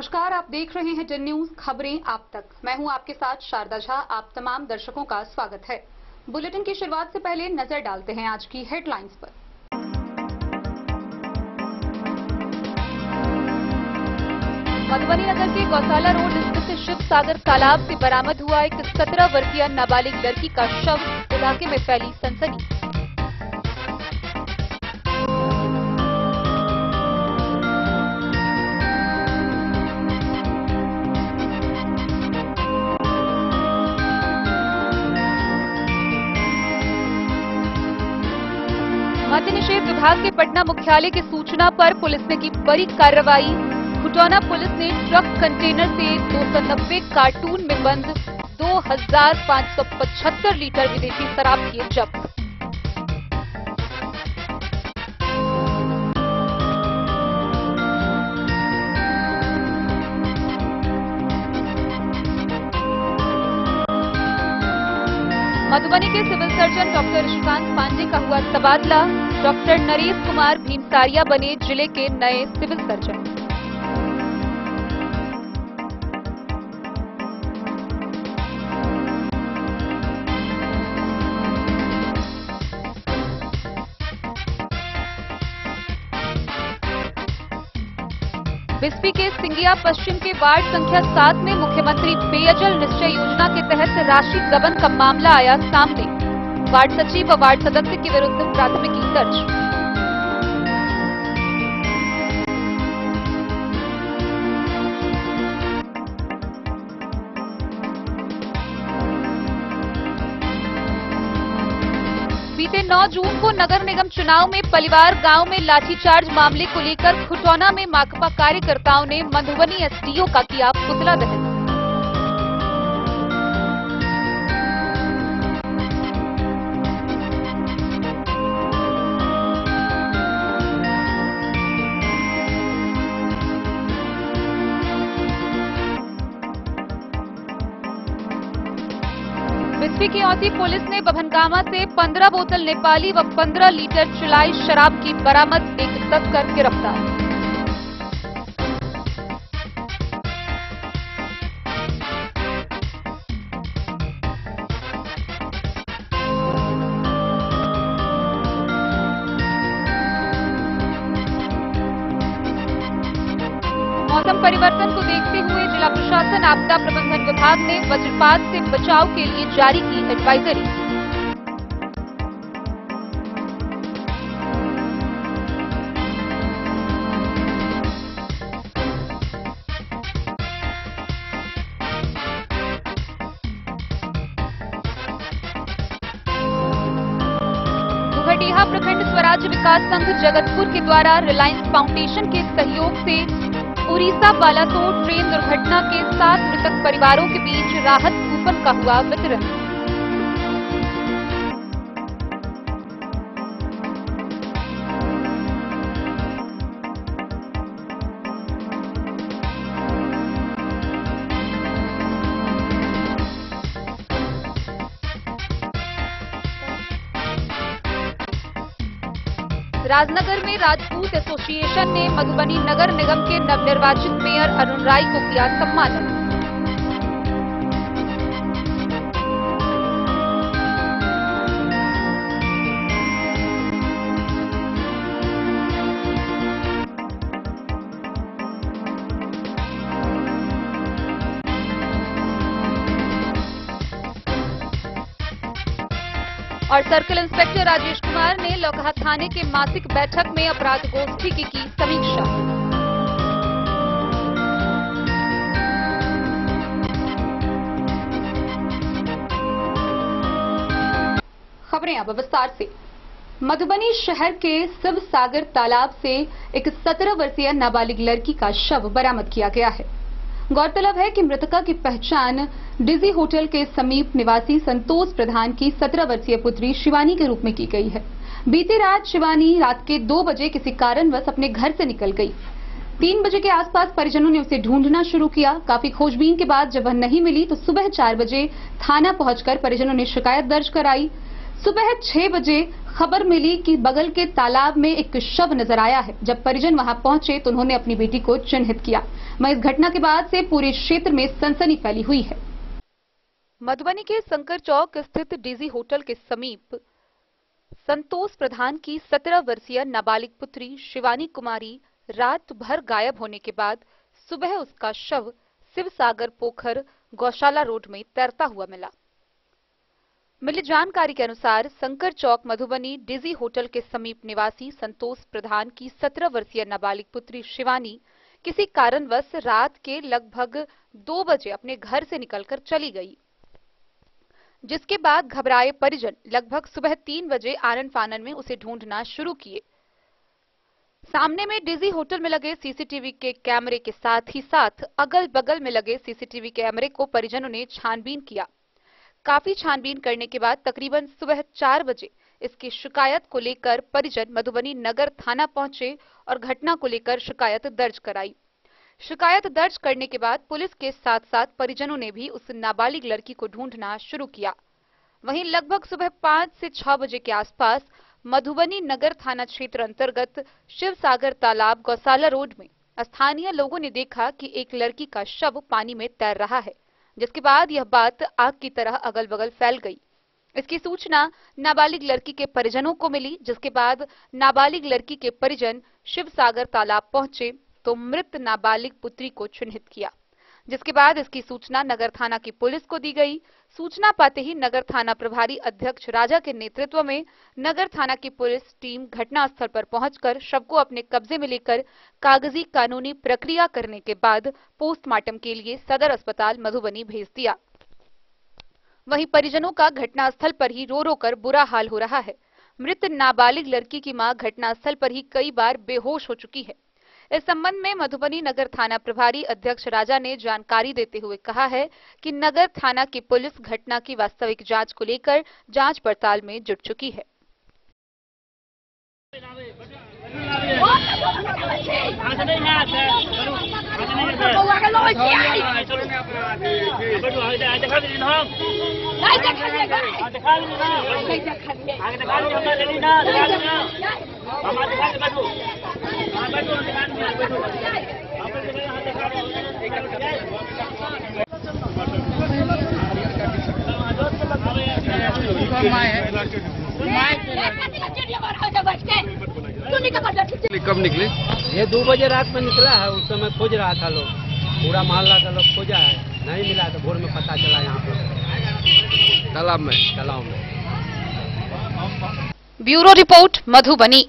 नमस्कार, आप देख रहे हैं जन न्यूज खबरें आप तक। मैं हूं आपके साथ शारदा झा। आप तमाम दर्शकों का स्वागत है। बुलेटिन की शुरुआत से पहले नजर डालते हैं आज की हेडलाइंस पर। मधुबनी नगर के गौशाला रोड स्थित शिव सागर तालाब से बरामद हुआ एक 17 वर्षीय नाबालिग लड़की का शव। इलाके में फैली सनसनी। मद्य निषेध विभाग के पटना मुख्यालय की सूचना पर पुलिस ने की बड़ी कार्रवाई। खुटौना पुलिस ने ट्रक कंटेनर से 290 कार्टून में बंद 2575 लीटर विदेशी शराब किए जब्त। मधुबनी के civil surgeon doctor Rishikant Pandey का हुआ तबादला। डॉक्टर नरेश कुमार भीमतारिया बने जिले के नए सिविल सर्जन। बिस्फी के सिंगिया पश्चिम के वार्ड संख्या 7 में मुख्यमंत्री पेयजल निश्चय योजना के तहत राशि गबन का मामला आया सामने। वार्ड सचिव व वार्ड सदस्य के विरुद्ध प्राथमिकी दर्ज। बीते 9 जून को नगर निगम चुनाव में पलिवार गांव में लाठीचार्ज मामले को लेकर खुटौना में माकपा कार्यकर्ताओं ने मधुबनी एसडीओ का किया पुतला दहन। बिस्फी की औती पुलिस ने बभनगामा से 15 बोतल नेपाली व 15 लीटर चुलाई शराब की बरामद। एक तस्कर गिरफ्तार। मौसम परिवर्तन को देखते हुए जिला प्रशासन आपदा प्रबंधन विभाग ने वज्रपात से बचाव के लिए जारी की एडवाइजरी। दुघटेहा प्रखंड स्वराज्य विकास संघ जगतपुर के द्वारा रिलायंस फाउंडेशन के सहयोग से उड़ीसा बालासोर ट्रेन दुर्घटना के 7 मृतक परिवारों के बीच राहत कूपन का हुआ वितरण। राजनगर में राजपूत एसोसिएशन ने मधुबनी नगर निगम के नवनिर्वाचित मेयर अरुण राय को किया सम्मानित। और सर्कल इंस्पेक्टर राजेश कुमार ने लौकहा थाने के मासिक बैठक में अपराध गोष्ठी की समीक्षा। खबरें अब विस्तार से। मधुबनी शहर के शिव सागर तालाब से एक 17 वर्षीय नाबालिग लड़की का शव बरामद किया गया है। गौरतलब है कि मृतका की पहचान डिजी होटल के समीप निवासी संतोष प्रधान की 17 वर्षीय पुत्री शिवानी के रूप में की गई है। बीती रात शिवानी रात के 2 बजे किसी कारणवश अपने घर से निकल गई। 3 बजे के आसपास परिजनों ने उसे ढूंढना शुरू किया। काफी खोजबीन के बाद जब वह नहीं मिली तो सुबह 4 बजे थाना पहुंचकर परिजनों ने शिकायत दर्ज कराई। सुबह 6 बजे खबर मिली कि बगल के तालाब में एक शव नजर आया है। जब परिजन वहां पहुंचे तो उन्होंने अपनी बेटी को चिन्हित किया। वहीं इस घटना के बाद से पूरे क्षेत्र में सनसनी फैली हुई है। मधुबनी के शंकर चौक स्थित डीजी होटल के समीप संतोष प्रधान की 17 वर्षीय नाबालिग पुत्री शिवानी कुमारी रात भर गायब होने के बाद सुबह उसका शव शिवसागर पोखर गौशाला रोड में तैरता हुआ मिला। मिली जानकारी के अनुसार शंकर चौक मधुबनी डीजी होटल के समीप निवासी संतोष प्रधान की 17 वर्षीय नाबालिग पुत्री शिवानी किसी कारणवश रात के लगभग 2 बजे अपने घर से निकलकर चली गई, जिसके बाद घबराए परिजन लगभग सुबह 3 बजे आनन फानन में उसे ढूंढना शुरू किए। सामने में डीजी होटल में लगे सीसीटीवी के कैमरे के साथ ही साथ अगल बगल में लगे सीसीटीवी कैमरे को परिजनों ने छानबीन किया। काफी छानबीन करने के बाद तकरीबन सुबह 4 बजे इसकी शिकायत को लेकर परिजन मधुबनी नगर थाना पहुंचे और घटना को लेकर शिकायत दर्ज कराई। शिकायत दर्ज करने के बाद पुलिस के साथ साथ परिजनों ने भी उस नाबालिग लड़की को ढूंढना शुरू किया। वहीं लगभग सुबह 5 से 6 बजे के आसपास मधुबनी नगर थाना क्षेत्र अंतर्गत शिवसागर तालाब गौशाला रोड में स्थानीय लोगों ने देखा कि एक लड़की का शव पानी में तैर रहा है, जिसके बाद यह बात आग की तरह अगल बगल फैल गई। इसकी सूचना नाबालिग लड़की के परिजनों को मिली, जिसके बाद नाबालिग लड़की के परिजन शिवसागर तालाब पहुंचे तो मृत नाबालिग पुत्री को चिन्हित किया, जिसके बाद इसकी सूचना नगर थाना की पुलिस को दी गई। सूचना पाते ही नगर थाना प्रभारी अध्यक्ष राजा के नेतृत्व में नगर थाना की पुलिस टीम घटनास्थल पर पहुंचकर शव को अपने कब्जे में लेकर कागजी कानूनी प्रक्रिया करने के बाद पोस्टमार्टम के लिए सदर अस्पताल मधुबनी भेज दिया। वहीं परिजनों का घटनास्थल पर ही रो रो कर बुरा हाल हो रहा है। मृत नाबालिग लड़की की मां घटनास्थल पर ही कई बार बेहोश हो चुकी है। इस संबंध में मधुबनी नगर थाना प्रभारी अध्यक्ष राजा ने जानकारी देते हुए कहा है कि नगर थाना की पुलिस घटना की वास्तविक जांच को लेकर जांच पड़ताल में जुट चुकी है। कब निकले? ये 2 बजे रात में निकला है। उस समय खोज रहा था लोग, पूरा मोहल्ला का लोग खोजा है, नहीं मिला तो भोर में पता चला यहाँ पे तालाब में। Bureau report Madhubani.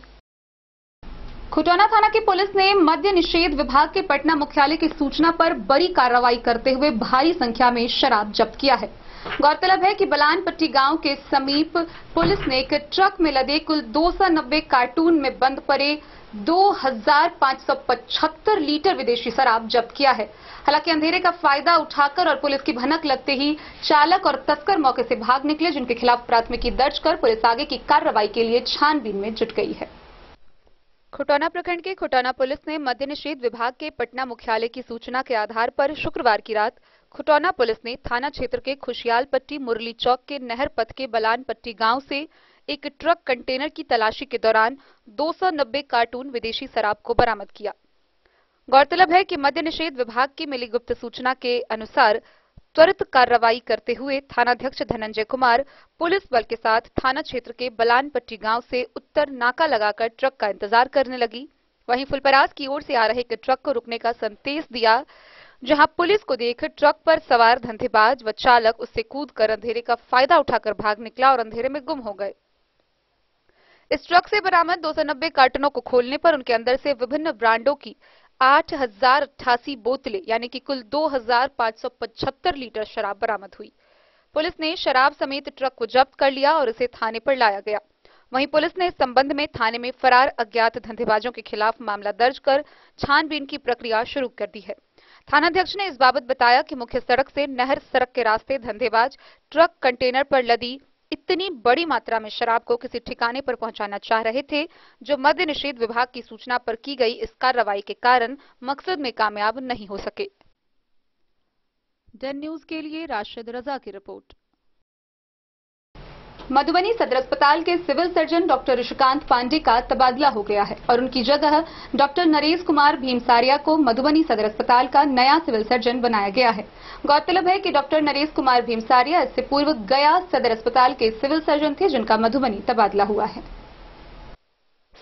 खुटौना थाना की पुलिस ने मद्य निषेध विभाग के पटना मुख्यालय की सूचना पर बड़ी कार्रवाई करते हुए भारी संख्या में शराब जब्त किया है। गौरतलब है कि बलानपट्टी गांव के समीप पुलिस ने एक ट्रक में लदे कुल 290 कार्टून में बंद पड़े 2575 लीटर विदेशी शराब जब्त किया है। हालांकि अंधेरे का फायदा उठाकर और पुलिस की भनक लगते ही चालक और तस्कर मौके से भाग निकले, जिनके खिलाफ प्राथमिकी दर्ज कर पुलिस आगे की कार्रवाई के लिए छानबीन में जुट गई है। खुटौना प्रखंड के खुटौना पुलिस ने मद्य निषेध विभाग के पटना मुख्यालय की सूचना के आधार पर शुक्रवार की रात खुटौना पुलिस ने थाना क्षेत्र के खुशियालपट्टी मुरली चौक के नहर पथ के बलानपट्टी गांव से एक ट्रक कंटेनर की तलाशी के दौरान 290 कार्टून विदेशी शराब को बरामद किया। गौरतलब है कि मद्य निषेध विभाग की मिली गुप्त सूचना के अनुसार त्वरित कार्रवाई करते हुए थानाध्यक्ष धनंजय कुमार पुलिस बल के साथ थाना क्षेत्र के बलानपट्टी गांव से उत्तर नाका लगाकर ट्रक का इंतजार करने लगी। वहीं फुलपरास की ओर से आ रहे एक ट्रक को रुकने का संदेश दिया, जहां पुलिस को देख ट्रक पर सवार धंधेबाज व चालक उससे कूदकर अंधेरे का फायदा उठाकर भाग निकला और अंधेरे में गुम हो गए। इस ट्रक से बरामद 290 कार्टनों को खोलने पर उनके अंदर से विभिन्न ब्रांडों की 8088 बोतलें यानी कि कुल 2575 लीटर शराब बरामद हुई। पुलिस ने शराब समेत ट्रक को जब्त कर लिया और उसे थाने पर लाया गया। वहीं पुलिस ने इस संबंध में थाने में फरार अज्ञात धंधेबाजों के खिलाफ मामला दर्ज कर छानबीन की प्रक्रिया शुरू कर दी है। थानाध्यक्ष ने इस बाबत बताया कि मुख्य सड़क से नहर सड़क के रास्ते धंधेबाज ट्रक कंटेनर पर लदी इतनी बड़ी मात्रा में शराब को किसी ठिकाने पर पहुंचाना चाह रहे थे, जो मद्य निषेध विभाग की सूचना पर की गई इस कार्रवाई के कारण मकसद में कामयाब नहीं हो सके। डन न्यूज के लिए राशिद रजा की रिपोर्ट। मधुबनी सदर अस्पताल के civil surgeon doctor Rishikant Pandey का तबादला हो गया है और उनकी जगह डॉक्टर नरेश कुमार भीमसारिया को मधुबनी सदर अस्पताल का नया सिविल सर्जन बनाया गया है। गौरतलब है कि डॉक्टर नरेश कुमार भीमसारिया इससे पूर्व गया सदर अस्पताल के सिविल सर्जन थे, जिनका मधुबनी तबादला हुआ है।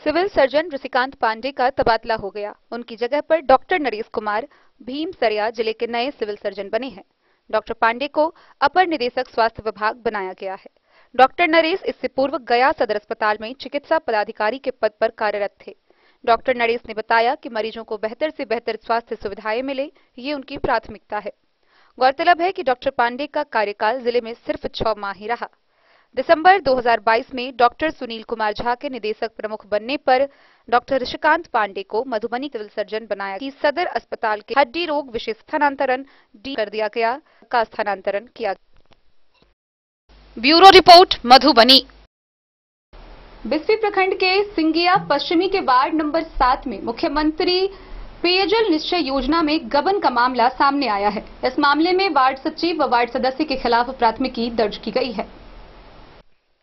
सिविल सर्जन ऋषिकांत पांडे का तबादला हो गया, उनकी जगह पर डॉक्टर नरेश कुमार भीमसारिया जिले के नए सिविल सर्जन बने हैं। डॉक्टर पांडे को अपर निदेशक स्वास्थ्य विभाग बनाया गया है। डॉक्टर नरेश इससे पूर्व गया सदर अस्पताल में चिकित्सा पदाधिकारी के पद पर कार्यरत थे। डॉक्टर नरेश ने बताया कि मरीजों को बेहतर से बेहतर स्वास्थ्य सुविधाएं मिले, ये उनकी प्राथमिकता है। गौरतलब है कि डॉक्टर पांडे का कार्यकाल जिले में सिर्फ 6 माह ही रहा। दिसंबर 2022 में डॉक्टर सुनील कुमार झा के निदेशक प्रमुख बनने पर डॉक्टर ऋषिकांत पांडे को मधुबनी सिविल सर्जन बनाया कि सदर अस्पताल के हड्डी रोग विशेष स्थानांतरण डी कर दिया गया का स्थानांतरण किया। Bureau report Madhubani. बिस्फी प्रखंड के सिंगिया पश्चिमी के वार्ड नंबर 7 में मुख्यमंत्री पेयजल निश्चय योजना में गबन का मामला सामने आया है। इस मामले में वार्ड सचिव व वार्ड सदस्य के खिलाफ प्राथमिकी दर्ज की गई है।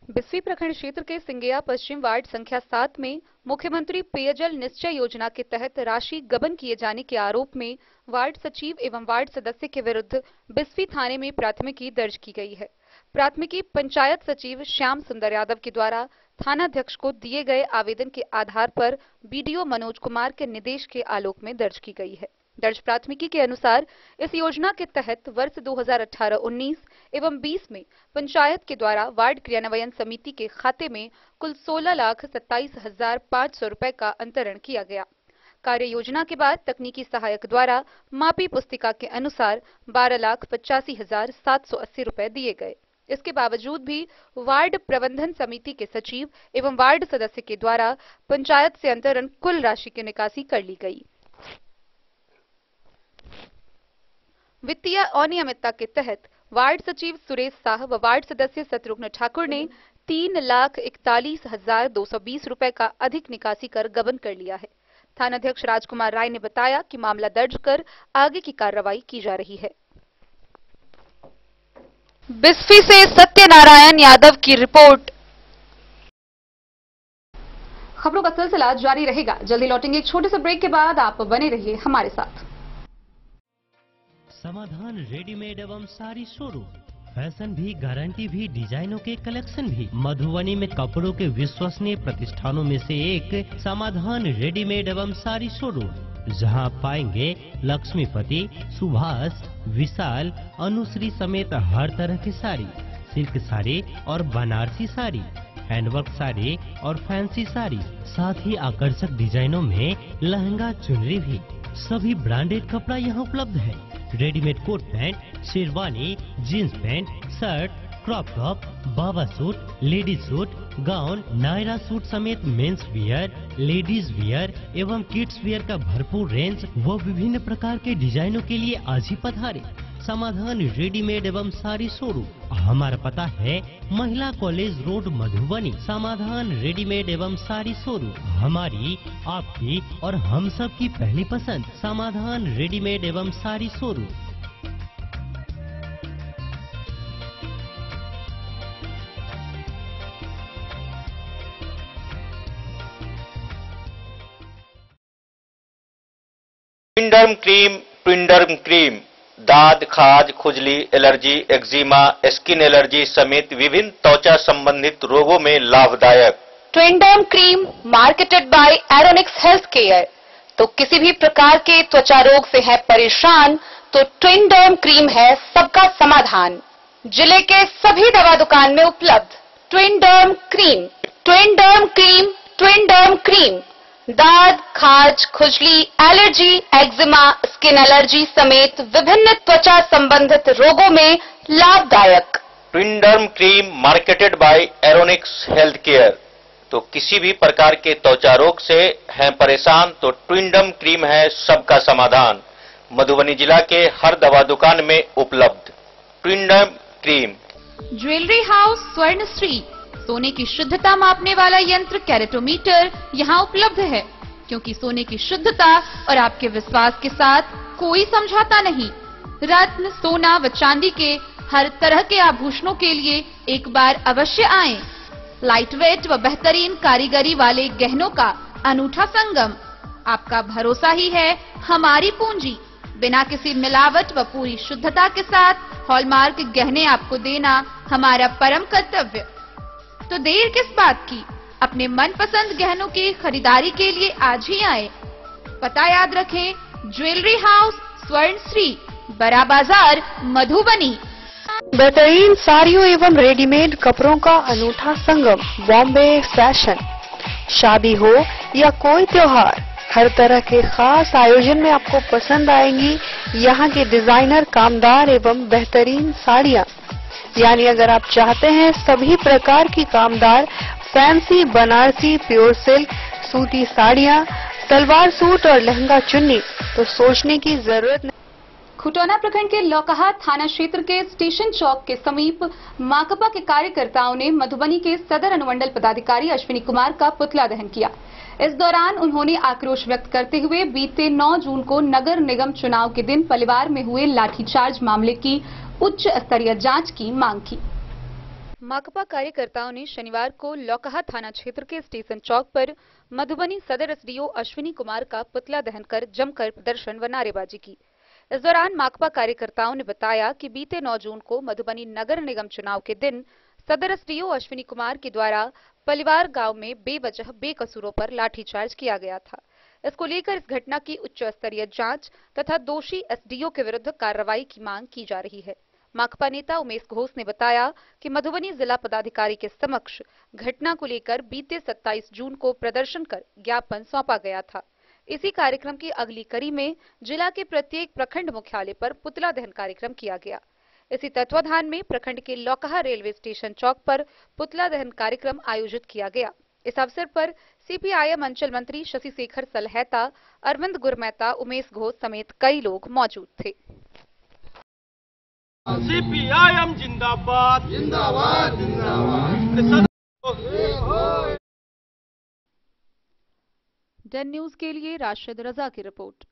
बिस्फी प्रखंड क्षेत्र के सिंगिया पश्चिम वार्ड संख्या 7 में मुख्यमंत्री पेयजल निश्चय योजना के तहत राशि गबन किए जाने के आरोप में वार्ड सचिव एवं वार्ड सदस्य के विरुद्ध बिस्फी थाने में प्राथमिकी दर्ज की गई है। प्राथमिकी पंचायत सचिव श्याम सुंदर यादव के द्वारा थानाध्यक्ष को दिए गए आवेदन के आधार पर बीडीओ मनोज कुमार के निर्देश के आलोक में दर्ज की गई है। दर्ज प्राथमिकी के अनुसार इस योजना के तहत वर्ष 2018-19 एवं 20 में पंचायत के द्वारा वार्ड क्रियान्वयन समिति के खाते में कुल 16,27,500 रुपए का अंतरण किया गया। कार्य योजना के बाद तकनीकी सहायक द्वारा मापी पुस्तिका के अनुसार 12,85,780 रुपए दिए गए। इसके बावजूद भी वार्ड प्रबंधन समिति के सचिव एवं वार्ड सदस्य के द्वारा पंचायत से अंतरण कुल राशि की निकासी कर ली गई। वित्तीय अनियमितता के तहत वार्ड सचिव सुरेश शाह व वार्ड सदस्य शत्रुघ्न ठाकुर ने 3,41,220 रुपए का अधिक निकासी कर गबन कर लिया है। थानाध्यक्ष राजकुमार राय ने बताया कि मामला दर्ज कर आगे की कार्रवाई की जा रही है। बिस्फी से सत्यनारायण यादव की रिपोर्ट। खबरों का सिलसिला जारी रहेगा, जल्दी लौटेंगे एक छोटे से ब्रेक के बाद। आप बने रहिए हमारे साथ। समाधान रेडीमेड एवं साड़ी शोरूम, फैशन भी, गारंटी भी, डिजाइनों के कलेक्शन भी। मधुबनी में कपड़ों के विश्वसनीय प्रतिष्ठानों में से एक समाधान रेडीमेड एवं साड़ी शोरूम, जहां पाएंगे लक्ष्मीपति, सुभाष, विशाल, अनुश्री समेत हर तरह की साड़ी, सिल्क साड़ी और बनारसी साड़ी, हैंडवर्क साड़ी और फैंसी साड़ी, साथ ही आकर्षक डिजाइनों में लहंगा, चुनरी भी। सभी ब्रांडेड कपड़ा यहाँ उपलब्ध है। Readymade coat pant, sherwani, jeans pant, shirt, crop top, baba suit, ladies suit, gown, Naira suit समेत मेंस वियर, लेडीज वियर एवं किड्स वियर का भरपूर रेंज व विभिन्न प्रकार के डिजाइनों के लिए आज ही पधारे। समाधान रेडीमेड एवं साड़ी शोरूम, हमारा पता है महिला कॉलेज रोड मधुबनी। समाधान रेडीमेड एवं साड़ी शोरूम हमारी, आपकी और हम सब की पहली पसंद। समाधान रेडीमेड एवं साड़ी शोरूम। ट्विंडर्म क्रीम दाद, खाज, खुजली, एलर्जी, एक्जिमा, स्किन एलर्जी समेत विभिन्न त्वचा संबंधित रोगों में लाभदायक। Twinderm cream marketed by Aeronics health care. तो किसी भी प्रकार के त्वचा रोग से है परेशान तो ट्विंडर्म क्रीम है सबका समाधान। जिले के सभी दवा दुकान में उपलब्ध ट्विंडर्म क्रीम। ट्विंडर्म क्रीम, ट्विंडर्म क्रीम दाद, खाज, खुजली, एलर्जी, एक्जिमा, स्किन एलर्जी समेत विभिन्न त्वचा संबंधित रोगों में लाभदायक। Twinderm cream marketed by Aeronics health care. तो किसी भी प्रकार के त्वचा रोग से हैं परेशान तो ट्विंडर्म क्रीम है सबका समाधान। मधुबनी जिला के हर दवा दुकान में उपलब्ध ट्विंडर्म क्रीम। ज्वेलरी हाउस स्वर्णश्री, सोने की शुद्धता मापने वाला यंत्र कैरेटोमीटर यहाँ उपलब्ध है, क्योंकि सोने की शुद्धता और आपके विश्वास के साथ कोई समझौता नहीं। रत्न, सोना व चांदी के हर तरह के आभूषणों के लिए एक बार अवश्य आएं। लाइट वेट व बेहतरीन कारीगरी वाले गहनों का अनूठा संगम। आपका भरोसा ही है हमारी पूंजी। बिना किसी मिलावट व पूरी शुद्धता के साथ हॉलमार्क गहने आपको देना हमारा परम कर्तव्य। तो देर किस बात की, अपने मनपसंद गहनों की खरीदारी के लिए आज ही आए। पता याद रखें, ज्वेलरी हाउस स्वर्ण श्री, बड़ा बाजार, मधुबनी। बेहतरीन साड़ियों एवं रेडीमेड कपड़ों का अनूठा संगम, बॉम्बे फैशन। शादी हो या कोई त्योहार, हर तरह के खास आयोजन में आपको पसंद आएंगी यहाँ के डिजाइनर कामदार एवं बेहतरीन साड़ियाँ। यानी अगर आप चाहते हैं सभी प्रकार की कामदार फैंसी बनारसी प्योर सिल्क सूती साड़ियाँ, सलवार सूट और लहंगा चुन्नी, तो सोचने की जरूरत नहीं। खुटौना प्रखंड के लौकहा थाना क्षेत्र के स्टेशन चौक के समीप माकपा के कार्यकर्ताओं ने मधुबनी के सदर अनुमंडल पदाधिकारी अश्विनी कुमार का पुतला दहन किया। इस दौरान उन्होंने आक्रोश व्यक्त करते हुए बीते 9 जून को नगर निगम चुनाव के दिन परिवार में हुए लाठीचार्ज मामले की उच्च स्तरीय जांच की मांग की। माकपा कार्यकर्ताओं ने शनिवार को लौकहा थाना क्षेत्र के स्टेशन चौक पर मधुबनी सदर एसडीओ अश्विनी कुमार का पुतला दहन कर जमकर प्रदर्शन व नारेबाजी की। इस दौरान माकपा कार्यकर्ताओं ने बताया कि बीते 9 जून को मधुबनी नगर निगम चुनाव के दिन सदर एसडीओ अश्विनी कुमार के द्वारा पलिवार गांव में बेवजह बेकसूरों पर लाठीचार्ज किया गया था। इसको लेकर इस घटना की उच्च स्तरीय जांच तथा दोषी एसडीओ के विरुद्ध कार्रवाई की मांग की जा रही है। माकपा नेता उमेश घोष ने बताया कि मधुबनी जिला पदाधिकारी के समक्ष घटना को लेकर बीते 27 जून को प्रदर्शन कर ज्ञापन सौंपा गया था। इसी कार्यक्रम की अगली कड़ी में जिला के प्रत्येक प्रखंड मुख्यालय पर पुतला दहन कार्यक्रम किया गया। इसी तत्वाधान में प्रखंड के लौकहा रेलवे स्टेशन चौक पर पुतला दहन कार्यक्रम आयोजित किया गया। इस अवसर पर सीपीआईएम अंचल मंत्री शशि शेखर सलहेता, अरविंद गुरमेहता, उमेश घोष समेत कई लोग मौजूद थे। सीपीआईएम जिंदाबाद जिंदाबाद जिंदाबाद। डन न्यूज के लिए राशिद रजा की रिपोर्ट।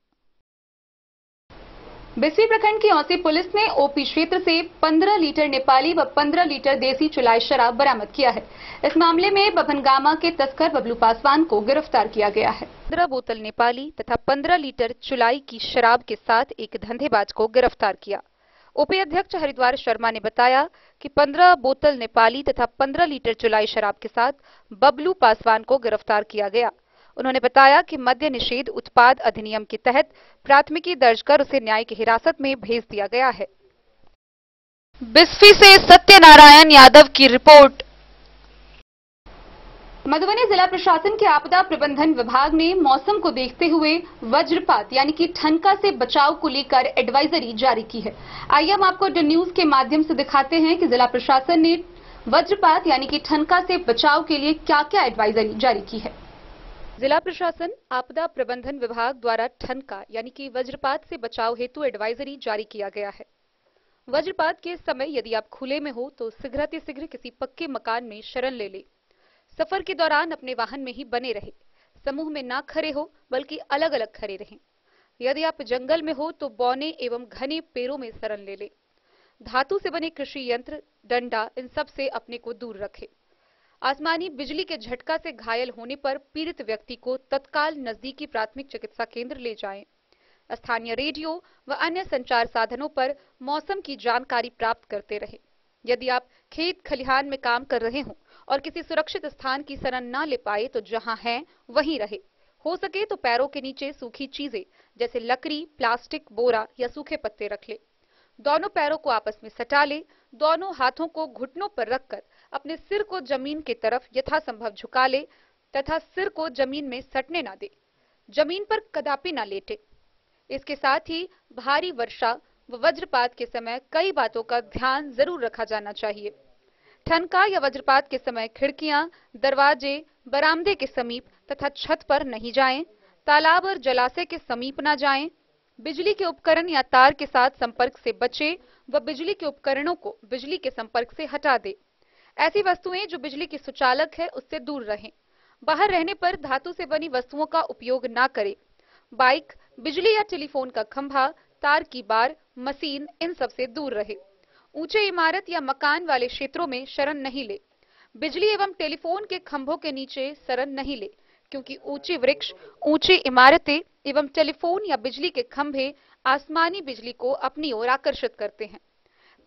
बिस्वी प्रखंड की औसी पुलिस ने ओपी क्षेत्र से 15 लीटर नेपाली व 15 लीटर देसी चुलाई शराब बरामद किया है। इस मामले में बभनगामा के तस्कर बबलू पासवान को गिरफ्तार किया गया है। 15 बोतल नेपाली तथा 15 लीटर चुलाई की शराब के साथ एक धंधेबाज को गिरफ्तार किया। ओपी अध्यक्ष हरिद्वार शर्मा ने बताया कि 15 बोतल नेपाली तथा 15 लीटर चुलाई शराब के साथ बबलू पासवान को गिरफ्तार किया गया। उन्होंने बताया कि मद्य निषेध उत्पाद अधिनियम के तहत प्राथमिकी दर्ज कर उसे न्यायिक हिरासत में भेज दिया गया है। बिस्फी से सत्यनारायण यादव की रिपोर्ट। मधुबनी जिला प्रशासन के आपदा प्रबंधन विभाग ने मौसम को देखते हुए वज्रपात यानी कि ठनका से बचाव को लेकर एडवाइजरी जारी की है। आइए हम आपको डन न्यूज के माध्यम से दिखाते हैं कि जिला प्रशासन ने वज्रपात यानी कि ठनका से बचाव के लिए क्या-क्या एडवाइजरी जारी की है। जिला प्रशासन आपदा प्रबंधन विभाग द्वारा ठनका यानी कि वज्रपात से बचाव हेतु एडवाइजरी जारी किया गया है। वज्रपात के समय यदि आप खुले में हो तो शीघ्र किसी पक्के मकान में शरण ले ले। सफर के दौरान अपने वाहन में ही बने रहे। समूह में ना खड़े हो बल्कि अलग अलग खड़े रहें। यदि आप जंगल में हो तो बौने एवं घने पेड़ों में शरण ले ले। धातु से बने कृषि यंत्र, डंडा, इन सब से अपने को दूर रखें। आसमानी बिजली के झटका से घायल होने पर पीड़ित व्यक्ति को तत्काल नजदीकी प्राथमिक चिकित्सा केंद्र ले जाएं। स्थानीय रेडियो व अन्य संचार साधनों पर मौसम की जानकारी प्राप्त करते रहें। यदि आप खेत खलिहान में काम कर रहे हों और किसी सुरक्षित स्थान की शरण न ले पाए तो जहां हैं वहीं रहे। हो सके तो पैरों के नीचे सूखी चीजें जैसे लकड़ी, प्लास्टिक, बोरा या सूखे पत्ते रख ले। दोनों पैरों को आपस में सटा ले। दोनों हाथों को घुटनों पर रखकर अपने सिर को जमीन की तरफ यथासंभव झुका ले तथा सिर को जमीन में सटने न दे। जमीन पर कदापि न लेटे। इसके साथ ही भारी वर्षा व वज्रपात के समय कई बातों का ध्यान जरूर रखा जाना चाहिए। ठनका या वज्रपात के समय खिड़कियां, दरवाजे, बरामदे के समीप तथा छत पर नहीं जाएं। तालाब और जलाशय के समीप न जाएं। बिजली के उपकरण या तार के साथ संपर्क से बचे व बिजली के उपकरणों को बिजली के संपर्क से हटा दे। ऐसी वस्तुएं जो बिजली की सुचालक है उससे दूर रहें। बाहर रहने पर धातु से बनी वस्तुओं का उपयोग न करें। बाइक, बिजली या टेलीफोन का खंभा, तार की बार, मशीन, इन सब से दूर रहे। ऊंचे इमारत या मकान वाले क्षेत्रों में शरण नहीं ले। बिजली एवं टेलीफोन के खंभों के नीचे शरण नहीं ले, क्योंकि ऊंचे वृक्ष, ऊंची इमारतें एवं टेलीफोन या बिजली के खंभे आसमानी बिजली को अपनी ओर आकर्षित करते हैं।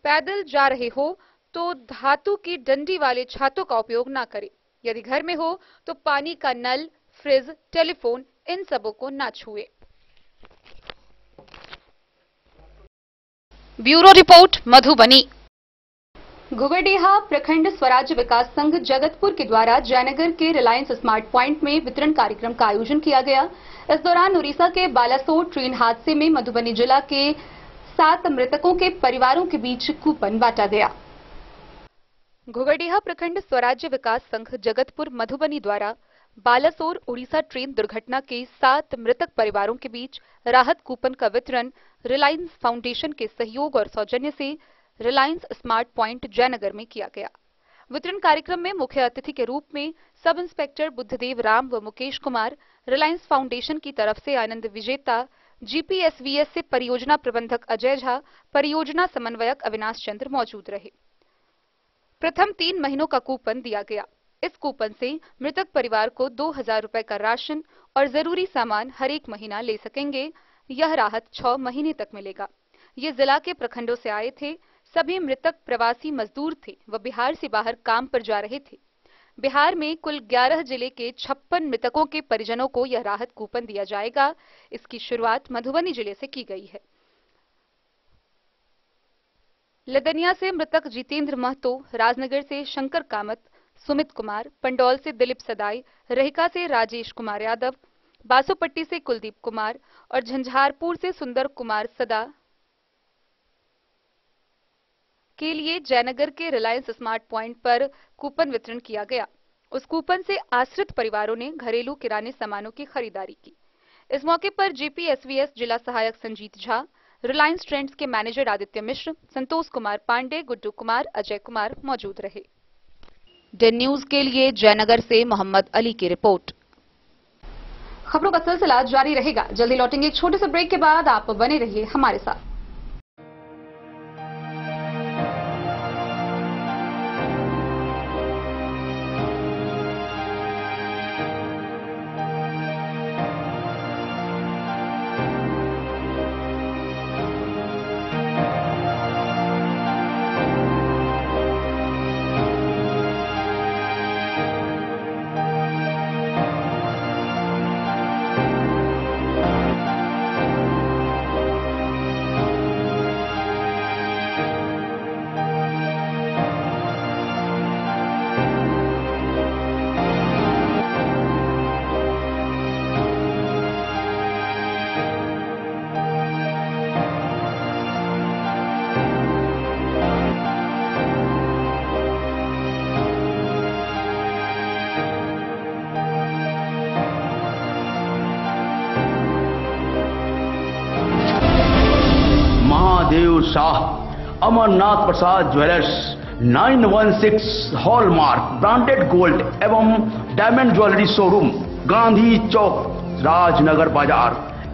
पैदल जा रहे हो तो धातु की डंडी वाले छातों का उपयोग ना करें। यदि घर में हो तो पानी का नल, फ्रिज, टेलीफोन इन सबों को ना छुए। Bureau report, Madhubani. घुघड़ीहा प्रखंड स्वराज्य विकास संघ जगतपुर के द्वारा जयनगर के रिलायंस स्मार्ट पॉइंट में वितरण कार्यक्रम का आयोजन किया गया। इस दौरान उड़ीसा के बालासोर ट्रेन हादसे में मधुबनी जिला के 7 मृतकों के परिवारों के बीच कूपन बांटा गया। घुघड़ीहा प्रखंड स्वराज्य विकास संघ जगतपुर मधुबनी द्वारा बालासोर उड़ीसा ट्रेन दुर्घटना के 7 मृतक परिवारों के बीच राहत कूपन का वितरण रिलायंस फाउंडेशन के सहयोग और सौजन्य से रिलायंस स्मार्ट पॉइंट जयनगर में किया गया। वितरण कार्यक्रम में मुख्य अतिथि के रूप में सब इंस्पेक्टर बुद्धदेव राम व मुकेश कुमार, रिलायंस फाउंडेशन की तरफ से आनंद विजेता जीपीएसवीएस से परियोजना प्रबंधक अजय झा, परियोजना समन्वयक अविनाश चंद्र मौजूद रहे। प्रथम 3 महीनों का कूपन दिया गया। इस कूपन से मृतक परिवार को 2000 रुपए का राशन और जरूरी सामान हर एक महीना ले सकेंगे। यह राहत 6 महीने तक मिलेगा। ये जिला के प्रखंडों से आए थे। सभी मृतक प्रवासी मजदूर थे व बिहार से बाहर काम पर जा रहे थे। बिहार में कुल 11 जिले के 56 मृतकों के परिजनों को यह राहत कूपन दिया जाएगा। इसकी शुरुआत मधुबनी जिले से की गई है। लदनिया से मृतक जितेंद्र महतो, राजनगर से शंकर कामत, सुमित कुमार, पंडौल से दिलीप सदाई, रहिका से राजेश कुमार यादव, बासोपट्टी से कुलदीप कुमार और झंझारपुर से सुंदर कुमार सदा के लिए जयनगर के रिलायंस स्मार्ट पॉइंट पर कूपन वितरण किया गया। उस कूपन से आश्रित परिवारों ने घरेलू किराने सामानों की खरीदारी की। इस मौके पर जीपीएसवीएस जिला सहायक संजीत झा, रिलायंस ट्रेंड्स के मैनेजर आदित्य मिश्र, संतोष कुमार पांडे, गुड्डू कुमार, अजय कुमार मौजूद रहे। डेन न्यूज के लिए जयनगर से मोहम्मद अली की रिपोर्ट। खबरों का सिलसिला जारी रहेगा। जल्दी लौटेंगे एक छोटे से ब्रेक के बाद। आप बने रहिए हमारे साथ। देव शाह, अमरनाथ प्रसाद ज्वेलर्स, 916 हॉलमार्क ब्रांडेड गोल्ड एवं डायमंड ज्वेलरी शोरूम, गांधी चौक, राजनगर बाजार,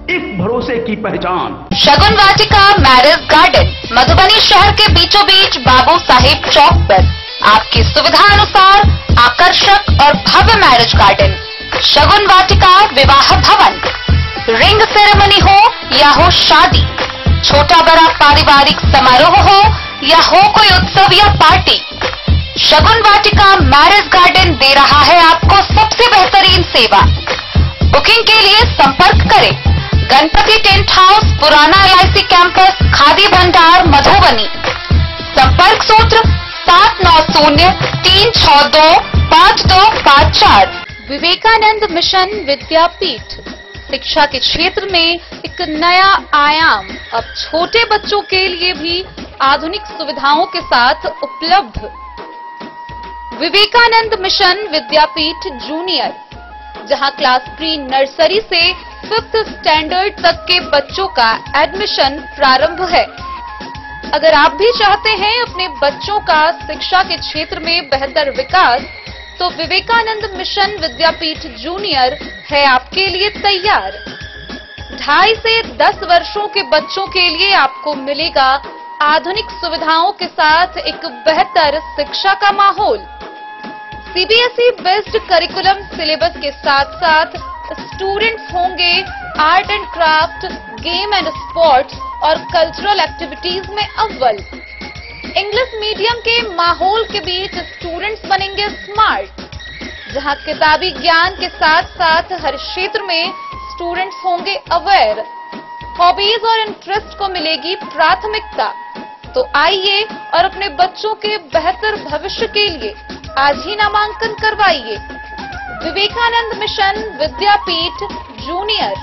एक भरोसे की पहचान। शगुन वाटिका मैरिज गार्डन, मधुबनी शहर के बीचों बीच बाबू साहेब चौक पर आपकी सुविधा अनुसार आकर्षक और भव्य मैरिज गार्डन। शगुन वाटिका विवाह भवन, रिंग सेरेमनी हो या हो शादी, छोटा बड़ा पारिवारिक समारोह हो या हो कोई उत्सव या पार्टी, शगुन वाटिका मैरिज गार्डन दे रहा है आपको सबसे बेहतरीन सेवा। बुकिंग के लिए संपर्क करें गणपति टेंट हाउस, पुराना LIC कैंपस, खादी भंडार, मधुबनी। संपर्क सूत्र 7903625254। विवेकानंद मिशन विद्यापीठ, शिक्षा के क्षेत्र में एक नया आयाम, अब छोटे बच्चों के लिए भी आधुनिक सुविधाओं के साथ उपलब्ध। विवेकानंद मिशन विद्यापीठ जूनियर, जहां क्लास प्री नर्सरी से 5th स्टैंडर्ड तक के बच्चों का एडमिशन प्रारंभ है। अगर आप भी चाहते हैं अपने बच्चों का शिक्षा के क्षेत्र में बेहतर विकास, तो विवेकानंद मिशन विद्यापीठ जूनियर है आपके लिए तैयार। 2.5 से 10 वर्षों के बच्चों के लिए आपको मिलेगा आधुनिक सुविधाओं के साथ एक बेहतर शिक्षा का माहौल। सीबीएसई बेस्ड करिकुलम सिलेबस के साथ साथ स्टूडेंट्स होंगे art and craft, game and sports और कल्चरल एक्टिविटीज में अव्वल। इंग्लिश मीडियम के माहौल के बीच स्टूडेंट्स बनेंगे स्मार्ट, जहां किताबी ज्ञान के साथ साथ हर क्षेत्र में स्टूडेंट्स होंगे अवेयर। हॉबीज और इंटरेस्ट को मिलेगी प्राथमिकता। तो आइए और अपने बच्चों के बेहतर भविष्य के लिए आज ही नामांकन करवाइए। विवेकानंद मिशन विद्यापीठ जूनियर।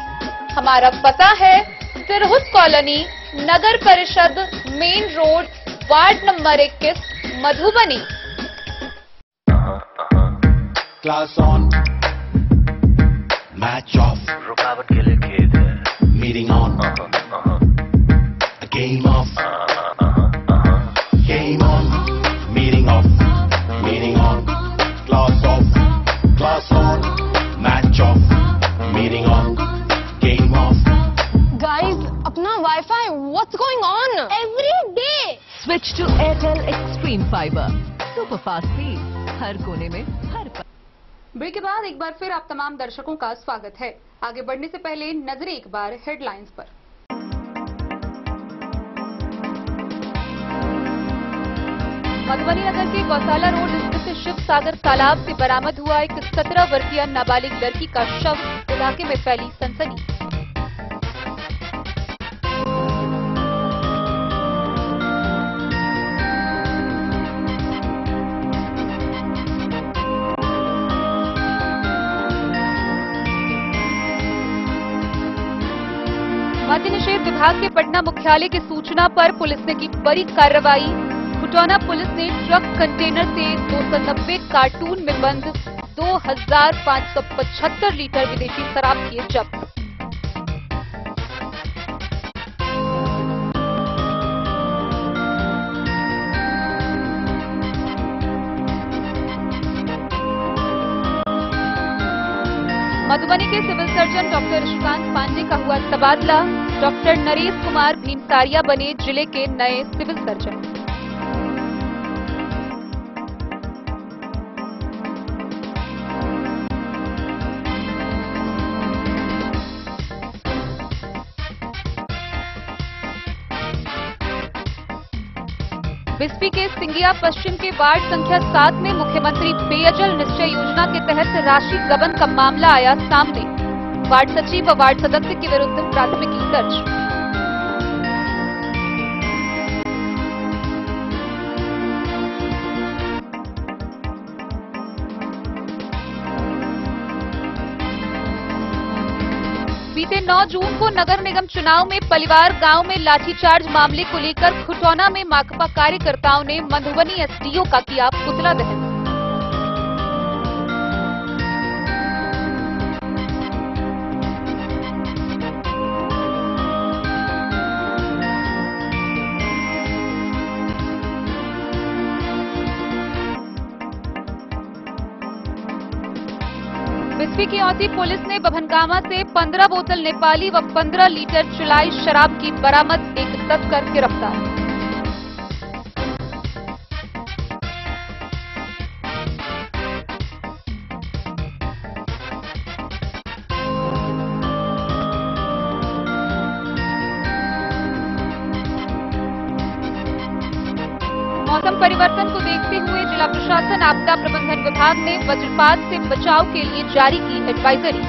हमारा पता है तिरहुत कॉलोनी, नगर परिषद, main road, ward number 21, Madhubani. Class on, match of, रुकावट के लिए खेद है, meeting on, game of, game on, meeting of, meeting on, class on, match of, meeting on, game of. Guys, अपना Wi-Fi, what's going on? Every day. Switch to Airtel Extreme Fiber. Super fast speed. हर कोने में हर पल। Break के बाद एक बार फिर आप तमाम दर्शकों का स्वागत है। आगे बढ़ने से पहले नजरें एक बार हेडलाइंस पर। मधुबनी नगर के गौशाला रोड स्थित शिव सागर तालाब से बरामद हुआ एक 17 वर्षीय नाबालिग लड़की का शव। इलाके में फैली सनसनी। मद्य निषेध विभाग के पटना मुख्यालय की सूचना पर पुलिस ने की बड़ी कार्रवाई। खुटौना पुलिस ने ट्रक कंटेनर से 290 कार्टून में बंद 2575 लीटर विदेशी शराब किए जब्त। मधुबनी के civil surgeon doctor Rishikant Pandey का हुआ तबादला। डॉक्टर नरेश कुमार भीमसारिया बने जिले के नए सिविल सर्जन। बिस्फी के सिंगिया पश्चिम के वार्ड संख्या 7 में मुख्यमंत्री पेयजल निश्चय योजना के तहत राशि गबन का मामला आया सामने। वार्ड सचिव व वार्ड सदस्य के विरुद्ध प्राथमिकी दर्ज। बीते 9 जून को नगर निगम चुनाव में पलिवार गांव में लाठीचार्ज मामले को लेकर खुटौना में माकपा कार्यकर्ताओं ने मधुबनी एसडीओ का किया पुतला दहन। बिस्फी की औती पुलिस ने बभनगामा से 15 बोतल नेपाली व 15 लीटर चुलाई शराब की बरामद। एक तस्कर गिरफ्तार। मौसम परिवर्तन को देखते हुए जिला प्रशासन आपदा प्रबंधन विभाग ने वज्रपात से बचाव के लिए जारी की एडवाइजरी।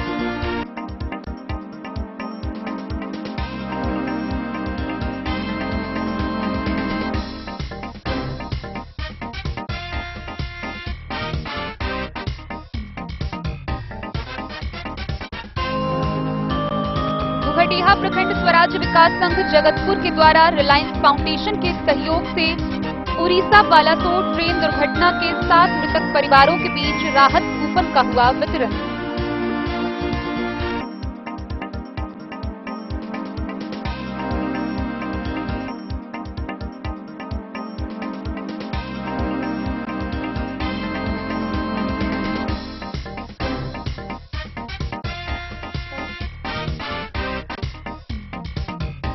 गुहटीहा प्रखंड स्वराज विकास संघ जगतपुर के द्वारा रिलायंस फाउंडेशन के सहयोग से उड़ीसा बालासोर ट्रेन दुर्घटना के 7 मृतक परिवारों के बीच राहत कूपन का हुआ वितरण।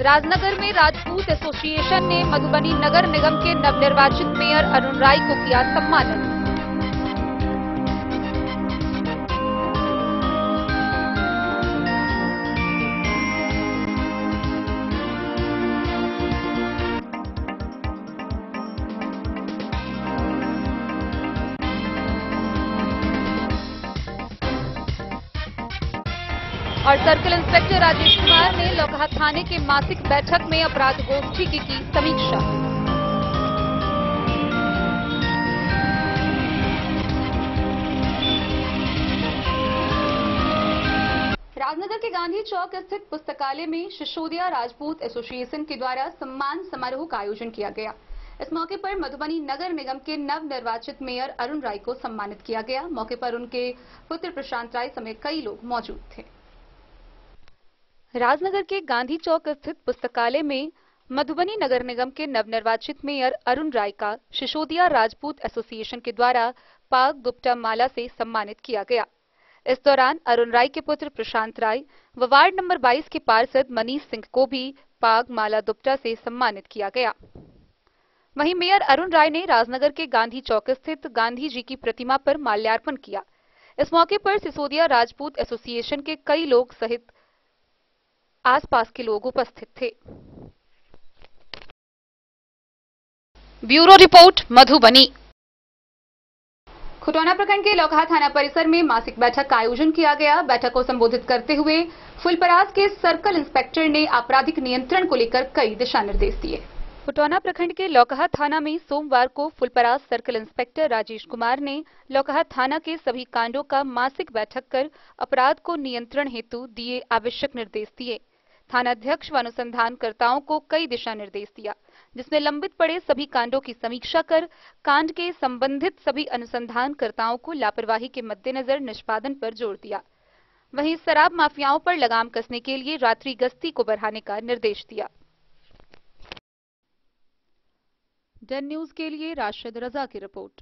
राजनगर में राजपूत एसोसिएशन ने मधुबनी नगर निगम के नवनिर्वाचित मेयर अरुण राय को किया सम्मानित। और सर्कल इंस्पेक्टर राजेश कुमार ने लौकहा थाने के मासिक बैठक में अपराध गोष्ठी की समीक्षा। राजनगर के गांधी चौक स्थित पुस्तकालय में सिसोदिया राजपूत एसोसिएशन के द्वारा सम्मान समारोह का आयोजन किया गया। इस मौके पर मधुबनी नगर निगम के नवनिर्वाचित मेयर अरुण राय को सम्मानित किया गया। मौके पर उनके पुत्र प्रशांत राय समेत कई लोग मौजूद थे। राजनगर के गांधी चौक स्थित पुस्तकालय में मधुबनी नगर निगम के नवनिर्वाचित मेयर अरुण राय का सिसोदिया राजपूत एसोसिएशन के द्वारा पाग दुपट्टा माला से सम्मानित किया गया। इस दौरान अरुण राय के पुत्र प्रशांत राय व वार्ड नंबर 22 के पार्षद मनीष सिंह को भी पाग माला दुपट्टा से सम्मानित किया गया। वहीं मेयर अरुण राय ने राजनगर के गांधी चौक स्थित गांधी जी की प्रतिमा पर माल्यार्पण किया। इस मौके पर सिसोदिया राजपूत एसोसिएशन के कई लोग सहित आसपास के लोग उपस्थित थे। Bureau report Madhubani. खुटौना प्रखंड के लौकहा थाना परिसर में मासिक बैठक का आयोजन किया गया। बैठक को संबोधित करते हुए फुलपरास के सर्कल इंस्पेक्टर ने आपराधिक नियंत्रण को लेकर कई दिशा निर्देश दिए। खुटौना प्रखंड के लौकहा थाना में सोमवार को फुलपरास सर्कल इंस्पेक्टर राजेश कुमार ने लौकहा थाना के सभी कांडों का मासिक बैठक कर अपराध को नियंत्रण हेतु दिए आवश्यक निर्देश दिए। थानाध्यक्ष व अनुसंधानकर्ताओं को कई दिशा निर्देश दिया, जिसमें लंबित पड़े सभी कांडों की समीक्षा कर कांड के संबंधित सभी अनुसंधानकर्ताओं को लापरवाही के मद्देनजर निष्पादन पर जोर दिया। वहीं शराब माफियाओं पर लगाम कसने के लिए रात्रि गश्ती को बढ़ाने का निर्देश दिया। डन न्यूज के लिए राशिद रजा की रिपोर्ट।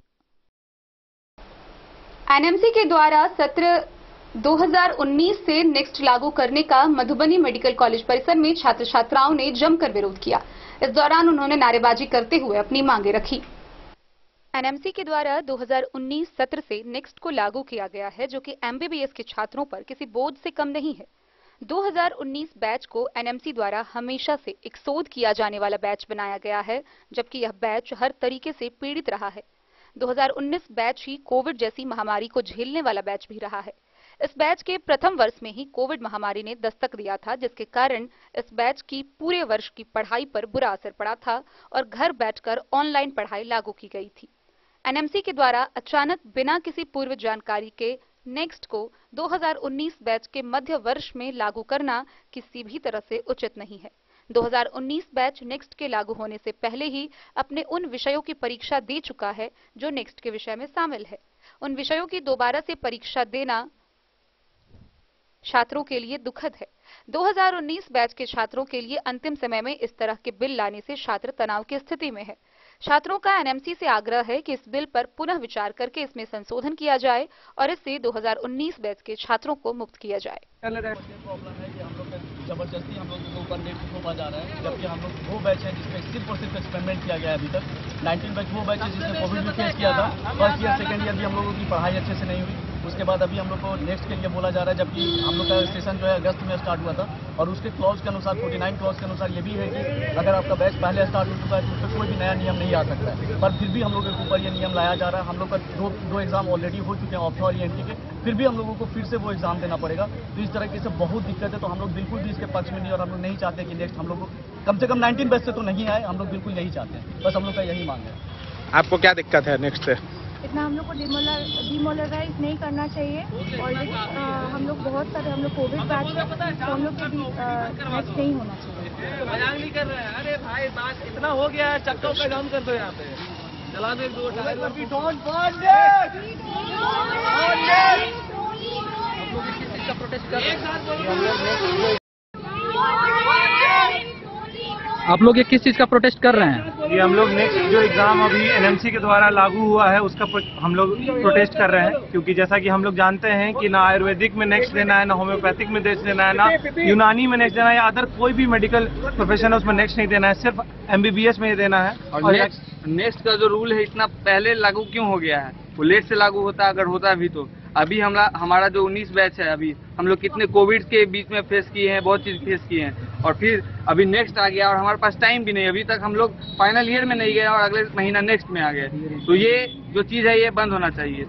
एनएमसी के द्वारा सत्र 2019 से नेक्स्ट लागू करने का मधुबनी मेडिकल कॉलेज परिसर में छात्र छात्राओं ने जमकर विरोध किया। इस दौरान उन्होंने नारेबाजी करते हुए अपनी मांगे रखी। एनएमसी के द्वारा 2019 सत्र से नेक्स्ट को लागू किया गया है, जो कि एमबीबीएस के छात्रों पर किसी बोझ से कम नहीं है। 2019 बैच को एनएमसी द्वारा हमेशा से एक शोध किया जाने वाला बैच बनाया गया है, जबकि यह बैच हर तरीके से पीड़ित रहा है। 2019 बैच ही कोविड जैसी महामारी को झेलने वाला बैच भी रहा है। इस बैच के प्रथम वर्ष में ही कोविड महामारी ने दस्तक दिया था, जिसके कारण इस बैच की पूरे वर्ष की पढ़ाई पर बुरा असर पड़ा था और घर बैठकर ऑनलाइन पढ़ाई लागू की गई थी। एनएमसी के द्वारा अचानक बिना किसी पूर्व जानकारी के नेक्स्ट को 2019 बैच के मध्य वर्ष में लागू करना किसी भी तरह से उचित नहीं है। 2019 बैच नेक्स्ट के लागू होने से पहले ही अपने उन विषयों की परीक्षा दे चुका है जो नेक्स्ट के विषय में शामिल है। उन विषयों की दोबारा से परीक्षा देना छात्रों के लिए दुखद है। 2019 बैच के छात्रों के लिए अंतिम समय में इस तरह के बिल लाने से छात्र तनाव की स्थिति में है। छात्रों का एनएमसी से आग्रह है कि इस बिल पर पुनः विचार करके इसमें संशोधन किया जाए और इससे 2019 बैच के छात्रों को मुक्त किया जाए। प्रॉब्लम है कि हम लोग जबरदस्ती हम लोग के ऊपर नेट थोपा जा रहा है, जबकि हम लोग वो बैच है जिसमें सिर्फ और सिर्फ एक्सपेरिमेंट किया गया है। अभी तक 19 बैच वो बैच है जिसने कोविड भी फेस किया था। फर्स्ट ईयर सेकंड ईयर भी हम लोगों की पढ़ाई अच्छे से नहीं हुई। उसके बाद अभी हम लोग को नेक्स्ट के लिए बोला जा रहा है, जबकि हम लोग का सेशन जो है अगस्त में स्टार्ट हुआ था और उसके क्लॉज के अनुसार 49 क्लॉज के अनुसार ये भी है कि अगर आपका बैच पहले स्टार्ट हो चुका है तो उसमें कोई भी नया नियम नहीं आ सकता है। पर फिर भी हम लोग के ऊपर ये नियम लाया जा रहा है। हम लोग का दो एग्जाम ऑलरेडी हो चुके हैं, ऑप्शनल और एंट्री के, फिर भी हम लोगों को फिर से वो एग्जाम देना पड़ेगा। तो इस तरह की से बहुत दिक्कत है। तो हम लोग बिल्कुल भी इसके पक्ष में नहीं और हम लोग नहीं चाहते कि नेक्स्ट हम लोग कम से कम 19 बैच से तो नहीं आए। हम लोग बिल्कुल यही चाहते हैं, बस हम लोग का यही मांग है। आपको क्या दिक्कत है नेक्स्ट से? इतना हम लोग को डिमोलराइज नहीं करना चाहिए। ऑलरेडी हम लोग बहुत सारे हम लोग कोविड बैच तो हम लोग के भी नेक्स्ट नहीं होना चाहिए। मजाक नहीं कर रहे हैं। अरे भाई बात इतना हो गया है, चक्कों पे डाउन कर दो यहाँ पे। चला दो 2 टायर। हम लोग इसी चीज का प्रोटेस्ट कर रहे हैं। आप लोग ये किस चीज का प्रोटेस्ट कर रहे हैं? ये हम लोग नेक्स्ट जो एग्जाम अभी एनएमसी के द्वारा लागू हुआ है उसका हम लोग प्रोटेस्ट कर रहे हैं, क्योंकि जैसा कि हम लोग जानते हैं कि ना आयुर्वेदिक में नेक्स्ट देना है, ना होम्योपैथिक में नेक्स्ट देना है, ना यूनानी में नेक्स्ट देना है, या अदर कोई भी मेडिकल प्रोफेशन है उसमें नेक्स्ट नहीं देना है, सिर्फ एमबीबीएस में ही देना है। और नेक्स्ट का जो रूल है इतना पहले लागू क्यों हो गया है? वो लेट से लागू होता, अगर होता भी तो अभी हमारा जो 19 बैच है, अभी हम लोग कितने कोविड के बीच में फेस किए हैं, बहुत चीज फेस किए हैं, और फिर अभी नेक्स्ट आ गया और हमारे पास टाइम भी नहीं, अभी तक हम लोग फाइनल ईयर में नहीं गए और अगले महीना नेक्स्ट में आ गए। तो ये जो चीज है ये बंद होना चाहिए,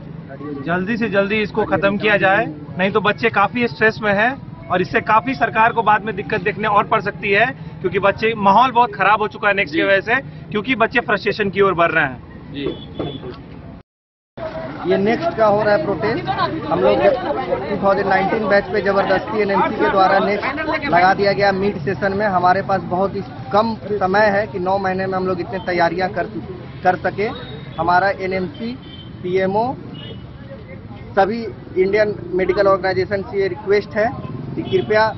जल्दी से जल्दी इसको खत्म किया जाए, नहीं तो बच्चे काफी स्ट्रेस में हैं और इससे काफी सरकार को बाद में दिक्कत देखने और पड़ सकती है, क्योंकि बच्चे माहौल बहुत खराब हो चुका है नेक्स्ट की वजह से, क्योंकि बच्चे फ्रस्ट्रेशन की ओर बढ़ रहे हैं। जी ये नेक्स्ट का हो रहा है प्रोटेस्ट। हम लोग 2019 बैच पे जबरदस्ती एनएमसी के द्वारा नेक्स्ट लगा दिया गया मिड सेशन में। हमारे पास बहुत ही कम समय है कि 9 महीने में हम लोग इतने तैयारियां कर सके। हमारा एनएमसी, पीएमओ, सभी इंडियन मेडिकल ऑर्गेनाइजेशन से ये रिक्वेस्ट है कि कृपया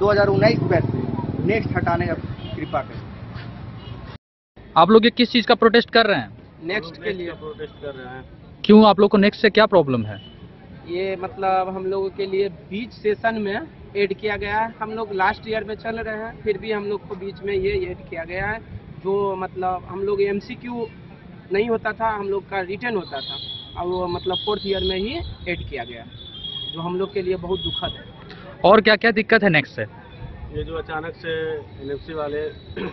2019 बैच से नेक्स्ट हटाने का कृपा करें। आप लोग ये किस चीज का प्रोटेस्ट कर रहे हैं? नेक्स्ट के लिए प्रोटेस्ट कर रहे हैं। क्यों, आप लोग को नेक्स्ट से क्या प्रॉब्लम है? ये मतलब हम लोगों के लिए बीच सेशन में ऐड किया गया है। हम लोग लास्ट ईयर में चल रहे हैं, फिर भी हम लोग को बीच में ये ऐड किया गया है। जो मतलब हम लोग एमसीक्यू नहीं होता था, हम लोग का रिटर्न होता था, अब वो मतलब 4th ईयर में ही ऐड किया गया, जो हम लोग के लिए बहुत दुखद है। और क्या क्या दिक्कत है नेक्स्ट से? ये जो अचानक से एनएमसी वाले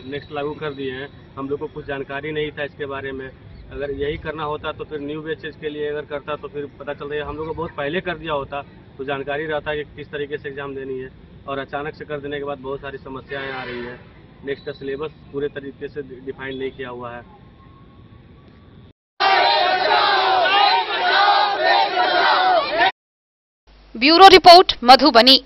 नेक्स्ट लागू कर दिए हैं, हम लोग को कुछ जानकारी नहीं था इसके बारे में। अगर यही करना होता तो फिर न्यू बैचेज के लिए अगर करता तो फिर पता चल रहा है हम लोग को बहुत पहले कर दिया होता तो जानकारी रहता कि किस तरीके से एग्जाम देनी है, और अचानक से कर देने के बाद बहुत सारी समस्याएं आ रही हैं। नेक्स्ट का सिलेबस पूरे तरीके से डिफाइन नहीं किया हुआ है। Bureau report Madhubani.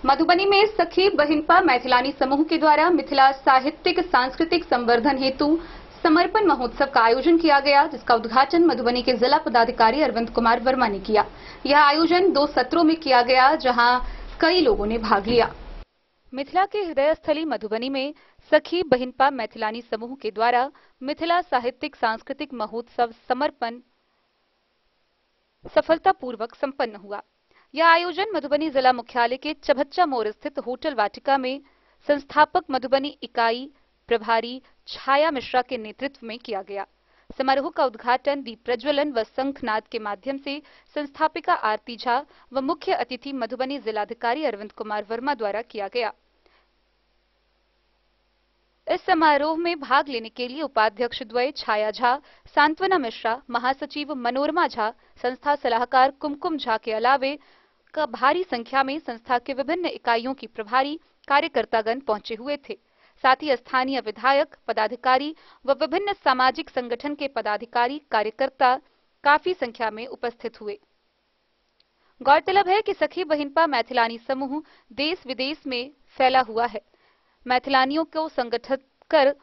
मधुबनी में सखी बहिनपा मैथिलानी समूह के द्वारा मिथिला साहित्यिक सांस्कृतिक संवर्धन हेतु समर्पण महोत्सव का आयोजन किया गया, जिसका उद्घाटन मधुबनी के जिला पदाधिकारी अरविंद कुमार वर्मा ने किया। यह आयोजन 2 सत्रों में किया गया, जहां कई लोगों ने भाग लिया। मिथिला के हृदय स्थली मधुबनी में सखी बहिनपा मैथिलानी समूह के द्वारा मिथिला साहित्यिक सांस्कृतिक महोत्सव समर्पण सफलतापूर्वक संपन्न हुआ। यह आयोजन मधुबनी जिला मुख्यालय के चभच्चा मोड़ स्थित होटल वाटिका में संस्थापक मधुबनी इकाई प्रभारी छाया मिश्रा के नेतृत्व में किया गया। समारोह का उद्घाटन दीप प्रज्वलन व शंखनाद के माध्यम से संस्थापिका आरती झा व मुख्य अतिथि मधुबनी जिलाधिकारी अरविंद कुमार वर्मा द्वारा किया गया। इस समारोह में भाग लेने के लिए उपाध्यक्ष द्वय छाया झा, सांत्वना मिश्रा, महासचिव मनोरमा झा, संस्था सलाहकार कुमकुम झा के अलावे का भारी संख्या में संस्था के विभिन्न इकाइयों की प्रभारी कार्यकर्तागण पहुंचे हुए थे। साथ ही स्थानीय विधायक, पदाधिकारी व विभिन्न सामाजिक संगठन के पदाधिकारी कार्यकर्ता काफी संख्या में उपस्थित हुए। गौरतलब है कि सखी बहिनपा मैथिलानी समूह देश विदेश में फैला हुआ है। मैथिलानियों को संगठित कर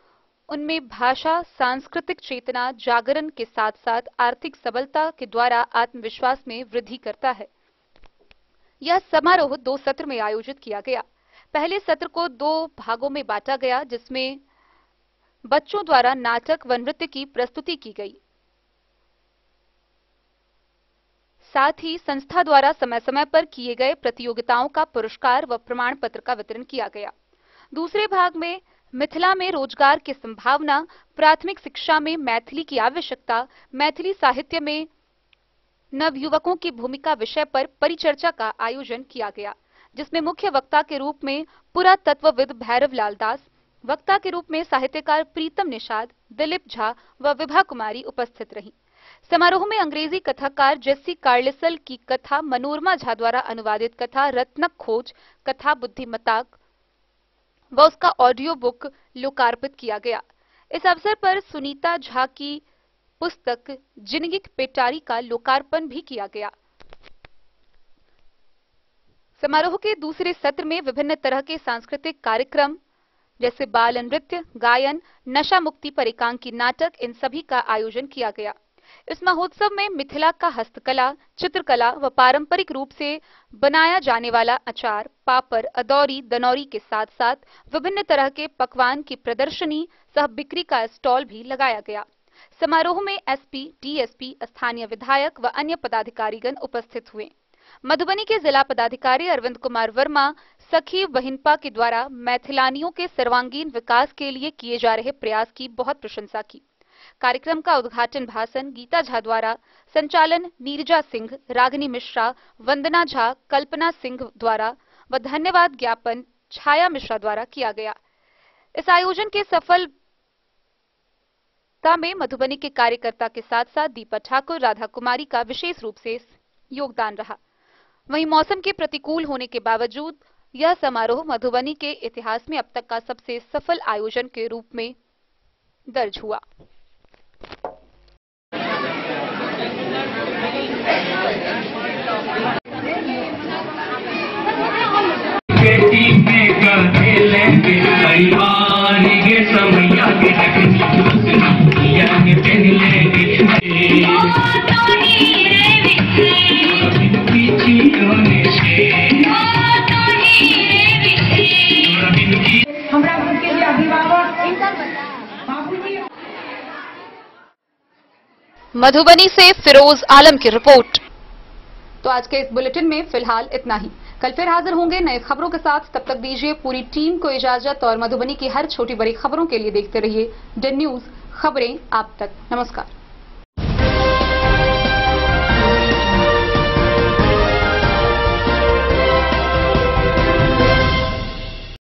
उनमें भाषा, सांस्कृतिक चेतना जागरण के साथ साथ आर्थिक सबलता के द्वारा आत्मविश्वास में वृद्धि करता है। यह समारोह 2 सत्र में आयोजित किया गया। पहले सत्र को 2 भागों में बांटा गया, जिसमें बच्चों द्वारा नाटक व नृत्य की प्रस्तुति की गई। साथ ही संस्था द्वारा समय समय पर किए गए प्रतियोगिताओं का पुरस्कार व प्रमाण पत्र का वितरण किया गया। दूसरे भाग में मिथिला में रोजगार की संभावना, प्राथमिक शिक्षा में मैथिली की आवश्यकता, मैथिली साहित्य में नवयुवकों की भूमिका विषय पर परिचर्चा का आयोजन किया गया, जिसमें मुख्य वक्ता के रूप में पुरातत्वविद भैरव लाल दास, वक्ता के रूप में साहित्यकार प्रीतम निषाद, दिलीप झा व विभा कुमारी उपस्थित रहीं। समारोह में अंग्रेजी कथाकार जेसी कार्लिसल की कथा, मनोरमा झा द्वारा अनुवादित कथा रत्नक खोज, कथा बुद्धिमताक व उसका ऑडियो बुक लोकार्पित किया गया। इस अवसर पर सुनीता झा की पुस्तक जिंदगी पेटारी का लोकार्पण भी किया गया। समारोह के दूसरे सत्र में विभिन्न तरह के सांस्कृतिक कार्यक्रम जैसे बाल नृत्य, गायन, नशा मुक्ति पर एकांकी नाटक, इन सभी का आयोजन किया गया। इस महोत्सव में मिथिला का हस्तकला, चित्रकला व पारंपरिक रूप से बनाया जाने वाला अचार, पापड़, अदौरी, दनौरी के साथ साथ विभिन्न तरह के पकवान की प्रदर्शनी सह बिक्री का स्टॉल भी लगाया गया। समारोह में एसपी, डीएसपी, स्थानीय विधायक व अन्य पदाधिकारीगण उपस्थित हुए। मधुबनी के जिला पदाधिकारी अरविंद कुमार वर्मा सखी बहिनपा के द्वारा मैथिलानियों के सर्वांगीण विकास के लिए किए जा रहे प्रयास की बहुत प्रशंसा की। कार्यक्रम का उद्घाटन भाषण गीता झा द्वारा, संचालन नीरजा सिंह, रागिनी मिश्रा, वंदना झा, कल्पना सिंह द्वारा व धन्यवाद ज्ञापन छाया मिश्रा द्वारा किया गया। इस आयोजन के सफलता में मधुबनी के कार्यकर्ता के साथ साथ दीपा ठाकुर, राधा कुमारी का विशेष रूप से योगदान रहा। वहीं मौसम के प्रतिकूल होने के बावजूद यह समारोह मधुबनी के इतिहास में अब तक का सबसे सफल आयोजन के रूप में दर्ज हुआ। मधुबनी से फिरोज आलम की रिपोर्ट। तो आज के इस बुलेटिन में फिलहाल इतना ही। कल फिर हाजिर होंगे नए खबरों के साथ। तब तक दीजिए पूरी टीम को इजाजत और मधुबनी की हर छोटी बड़ी खबरों के लिए देखते रहिए DEN न्यूज, खबरें आप तक। नमस्कार।